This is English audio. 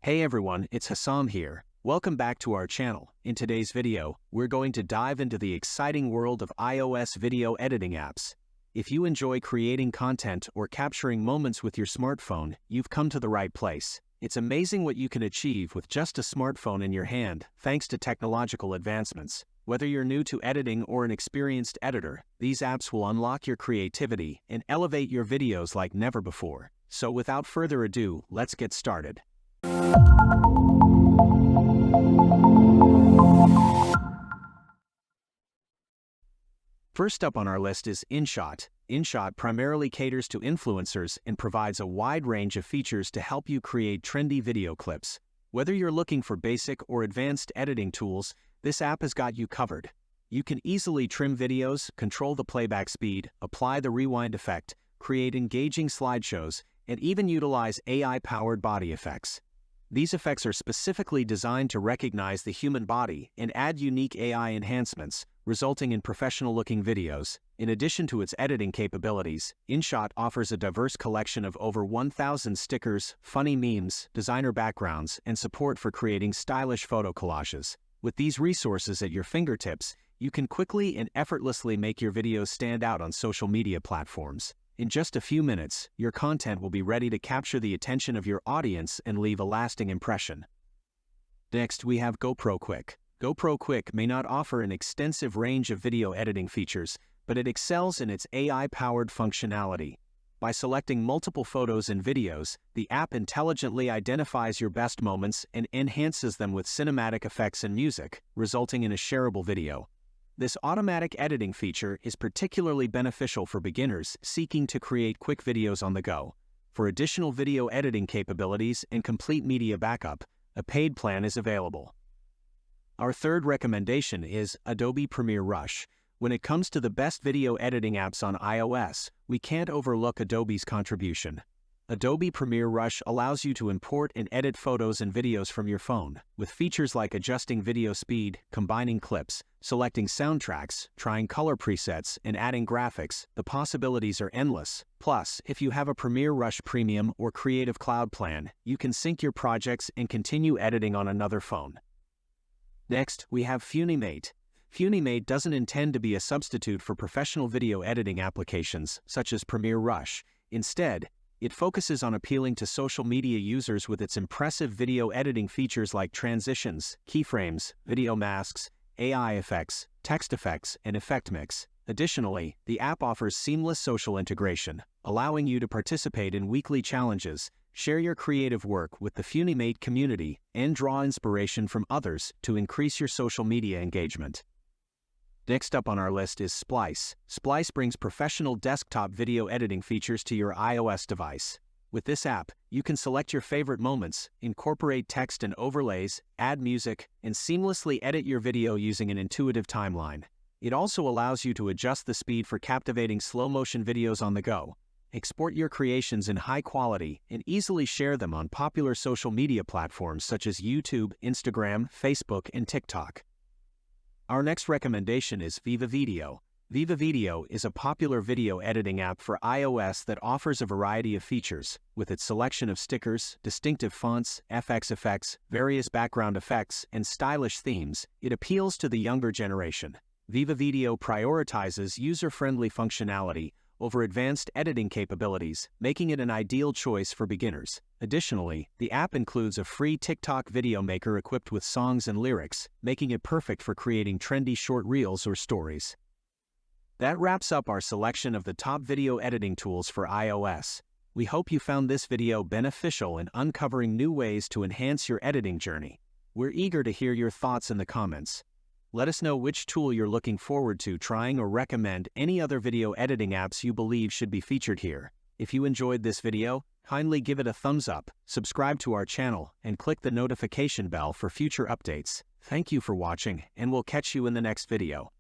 Hey everyone, it's Hassam here. Welcome back to our channel. In today's video, we're going to dive into the exciting world of iOS video editing apps. If you enjoy creating content or capturing moments with your smartphone, you've come to the right place. It's amazing what you can achieve with just a smartphone in your hand, thanks to technological advancements. Whether you're new to editing or an experienced editor, these apps will unlock your creativity and elevate your videos like never before. So without further ado, let's get started. First up on our list is InShot. InShot primarily caters to influencers and provides a wide range of features to help you create trendy video clips. Whether you're looking for basic or advanced editing tools, this app has got you covered. You can easily trim videos, control the playback speed, apply the rewind effect, create engaging slideshows, and even utilize AI-powered body effects. These effects are specifically designed to recognize the human body and add unique AI enhancements, resulting in professional-looking videos. In addition to its editing capabilities, InShot offers a diverse collection of over 1,000 stickers, funny memes, designer backgrounds, and support for creating stylish photo collages. With these resources at your fingertips, you can quickly and effortlessly make your videos stand out on social media platforms. In just a few minutes, your content will be ready to capture the attention of your audience and leave a lasting impression. Next, we have GoPro Quik. GoPro Quik may not offer an extensive range of video editing features, but it excels in its AI-powered functionality. By selecting multiple photos and videos, the app intelligently identifies your best moments and enhances them with cinematic effects and music, resulting in a shareable video. This automatic editing feature is particularly beneficial for beginners seeking to create quick videos on the go. For additional video editing capabilities and complete media backup, a paid plan is available. Our third recommendation is Adobe Premiere Rush. When it comes to the best video editing apps on iOS, we can't overlook Adobe's contribution. Adobe Premiere Rush allows you to import and edit photos and videos from your phone, with features like adjusting video speed, combining clips, selecting soundtracks, trying color presets, and adding graphics. The possibilities are endless. Plus, if you have a Premiere Rush Premium or Creative Cloud plan, you can sync your projects and continue editing on another phone. Next, we have Funimate. Funimate doesn't intend to be a substitute for professional video editing applications, such as Premiere Rush. Instead, it focuses on appealing to social media users with its impressive video editing features like transitions, keyframes, video masks, AI effects, text effects, and effect mix. Additionally, the app offers seamless social integration, allowing you to participate in weekly challenges, share your creative work with the Funimate community, and draw inspiration from others to increase your social media engagement. Next up on our list is Splice. Splice brings professional desktop video editing features to your iOS device. With this app, you can select your favorite moments, incorporate text and overlays, add music, and seamlessly edit your video using an intuitive timeline. It also allows you to adjust the speed for captivating slow-motion videos on the go. Export your creations in high quality and easily share them on popular social media platforms such as YouTube, Instagram, Facebook, and TikTok. Our next recommendation is VivaVideo. VivaVideo is a popular video editing app for iOS that offers a variety of features. With its selection of stickers, distinctive fonts, FX effects, various background effects, and stylish themes, it appeals to the younger generation. VivaVideo prioritizes user-friendly functionality over advanced editing capabilities, making it an ideal choice for beginners. Additionally, the app includes a free TikTok video maker equipped with songs and lyrics, making it perfect for creating trendy short reels or stories. That wraps up our selection of the top video editing tools for iOS. We hope you found this video beneficial in uncovering new ways to enhance your editing journey. We're eager to hear your thoughts in the comments. Let us know which tool you're looking forward to trying or recommend any other video editing apps you believe should be featured here. If you enjoyed this video, kindly give it a thumbs up, subscribe to our channel, and click the notification bell for future updates. Thank you for watching, and we'll catch you in the next video.